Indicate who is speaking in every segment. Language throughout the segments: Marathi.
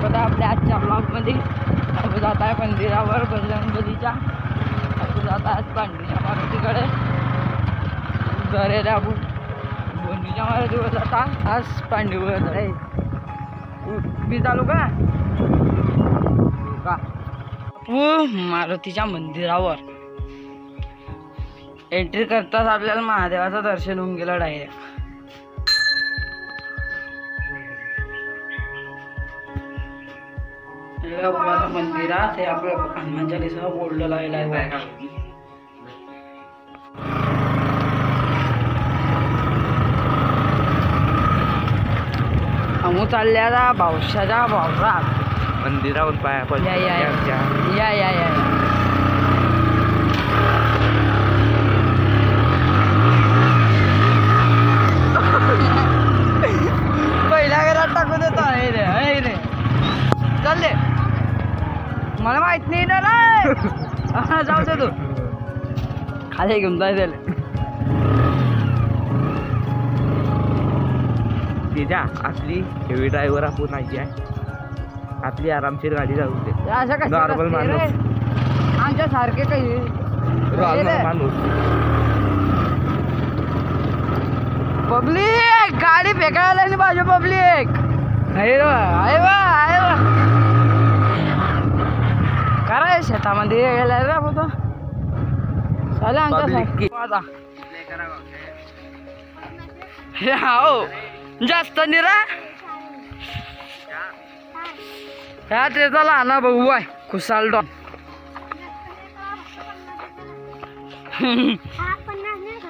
Speaker 1: स्वागत आहे आपल्या आजच्या ब्लॉगमध्ये। आपण जात आहे मंदिरावर बजरंगबलीच्या। आपण जात आहे पांडूच्या मारुतीकडे। जरे आपण बोंडीच्या मारुतीवर जाता आज पांडूवर जाय मी चालू का मारुतीच्या मंदिरावर एंट्री करताच आपल्याला महादेवाचं दर्शन होऊन गेलं डायरेक्ट। मंदिरात हे आपलं हनुमान चालीसा बोर्ड लावलेला आहे। आम्ही चालले आता भावशाच्या वावरात
Speaker 2: मंदिरावर पाया पड
Speaker 1: या या या या या पहिल्या घरात टाकून देतो हे रे चालले मला माहित नाही ना रे जाऊ दे तू खाली घेऊन जायचं
Speaker 2: तिच्या असली हेवी ड्रायव्हर आपण नाही आहे आपली आरामशीर गाडी जाऊ दे। नॉर्मल माणूस
Speaker 1: आमच्या सारखे काही
Speaker 2: नॉर्मल माणूस
Speaker 1: पब्लिक गाडी फेकायला नाही पाहिजे पब्लिक काय शेतामध्ये गेलाय रे होता चालेल आमच्या हो जास्त निरा ह्या त्याचा लहाना भाऊ आहे खुशाल डॉन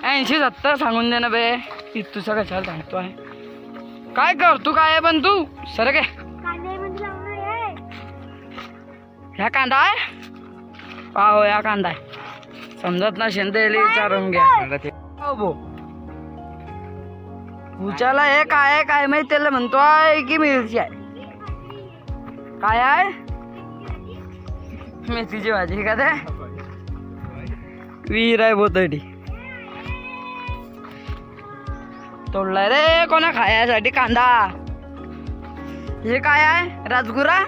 Speaker 1: 80-70 सांगून दे ना बे तुझं कशाला सांगतो आहे काय करतो काय आहे पण तू सर काय ह्या कांदा आहे पाहो या कांदा आहे समजत ना शेंदेली विचारून घ्या भो उचाला हे काय आहे काय माहिती त्याला म्हणतोय की मिरची आहे काय आहे मेथीची भाजी का ते विहीर आहे बोतडी तोडलाय रे कोणा खायासाठी कांदा हे काय आहे राजगुरा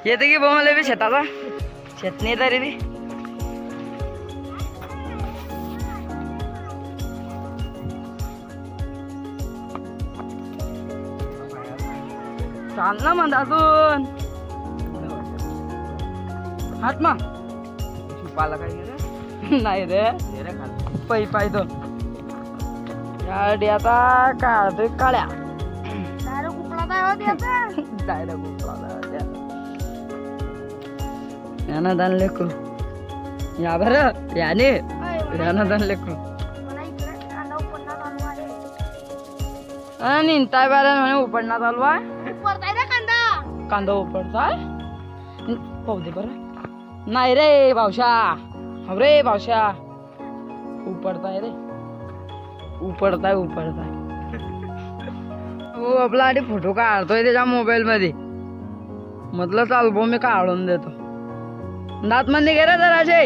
Speaker 1: येते की बो मला बी शेताचा शेत नाही तरी बी चाल ना मग अजून हात मा
Speaker 2: पाला काय
Speaker 1: नाही रे पै पाय तो गाडी आता काढतोय काळ्या यानं दान लेकरू या बर याने यानं दान लेकरू निंताय बारा म्हणे उपडण्यात चालू आहे कांदा उपडताय पाहू दे बरं नाही रे भावशा हो रे भावशा उपडताय रे उपडताय हो आपला आधी फोटो काढतोय त्याच्या मोबाईल मध्ये म्हटलं चाल भाऊ मी काढून देतो दात मध्ये गेला जराशे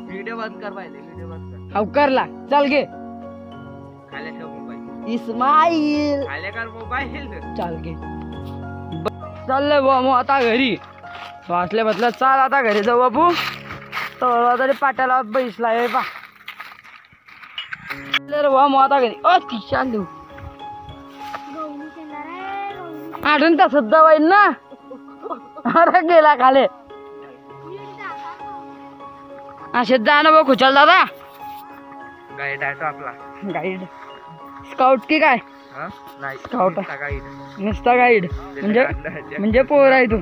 Speaker 2: व्हिडिओ बंद कर पाहिजे व्हिडिओ बंद कर
Speaker 1: हाव करला चल घे
Speaker 2: खाली ठेव मोबाईल
Speaker 1: इस्माईल
Speaker 2: खाली कर मोबाईल
Speaker 1: चाल घे चाललंय बुवा मग आता घरी वाचले बसल्या चाल आता घरी जाऊ बाबू तळवा तरी पाट्याला बैसलाय पा बुवा मग आता घरी ती चालू आठवण तसंच जावाईल ना अरे गेला खाले असेच जा ना भाऊ खुशाल दादा
Speaker 2: गाईड आहे तो आपला
Speaker 1: गाईड स्काउट की काय
Speaker 2: नाही
Speaker 1: स्काउट
Speaker 2: गाईड
Speaker 1: नुसता गाईड म्हणजे पोर आहे तू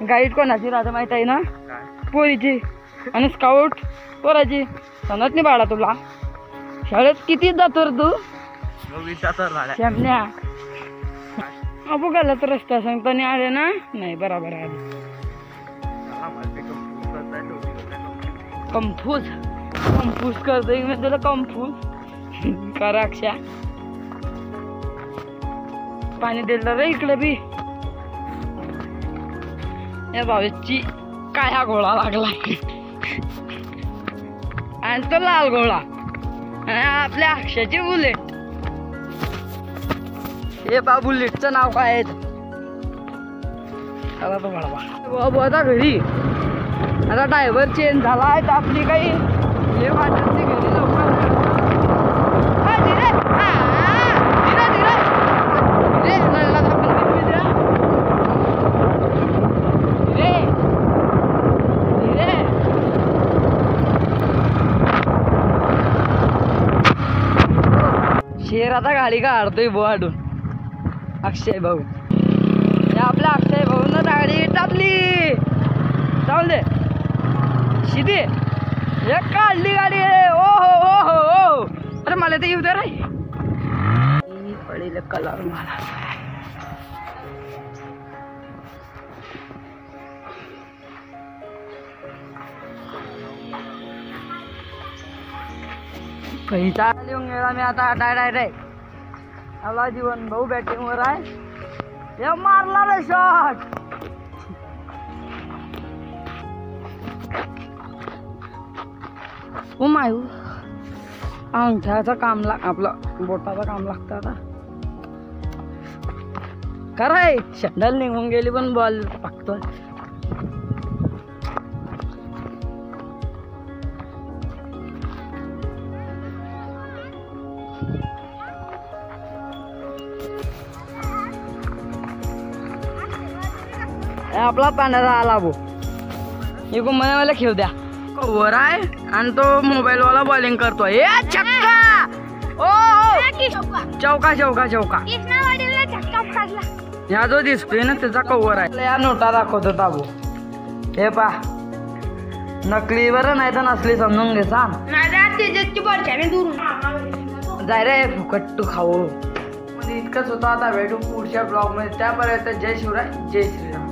Speaker 1: गाईड कोणाची राहतं माहित आहे ना पोरीची आणि स्काउट पोराची समजत नाही बाळा तुला शाळेत किती जातो रे तू शेमण्या अबू गेला तर रस्ता सांगता नाही आले ना नाही बरोबर आले कम्फूज करतोय मी तुला कम्फूज कराक्षा पाणी दिलं रे इकडे बी या भावेची काळा गोळा लागला आणि तो लाल गोळा आणि आपल्या अक्षाची बुलेट हे पा बुलेटचं नाव काय आहे चला तो बाबा आता घरी आता ड्रायव्हर चेंज झाला आहे तर आपली काही हे वाटत घरी लवकर शेर आता गाडी काढतोय बोडून अक्षय भाऊ आपल्या अक्षय भाऊ ना गाडी टाकली चाल दे शिदी एक काढली गाडी ओ हो हो हो अरे मला ते येऊ दे रे पडेल कलर मला पैसा लिहून गेला मी आता डायरेक्ट आला जीवन भाऊ बॅटिंग वर आहे हे मारला रे शॉट ओ मायू अंगठ्याचं काम आपलं बोटाचं काम लागतं आता कराय शंडल निघून गेली पण बॉल टाकतोय आपला पांढरा आला भो इकडून मला खेळ द्या वर आहे आणि तो मोबाईल वाला बॉलिंग करतोय ए छक्का ओ चौका चौका चौका ह्या जो दिसतोय ना त्याचा कव्हर आहे या नोटा दाखवतो ताबू हे पा नकली बरं नाही तर नसली समजून घे सांग जाय रे फुकट तू खाऊ इतकंच होतं आता भेटू पुढच्या ब्लॉग मध्ये त्यापर्यंत जय शिवराय जय श्रीराम.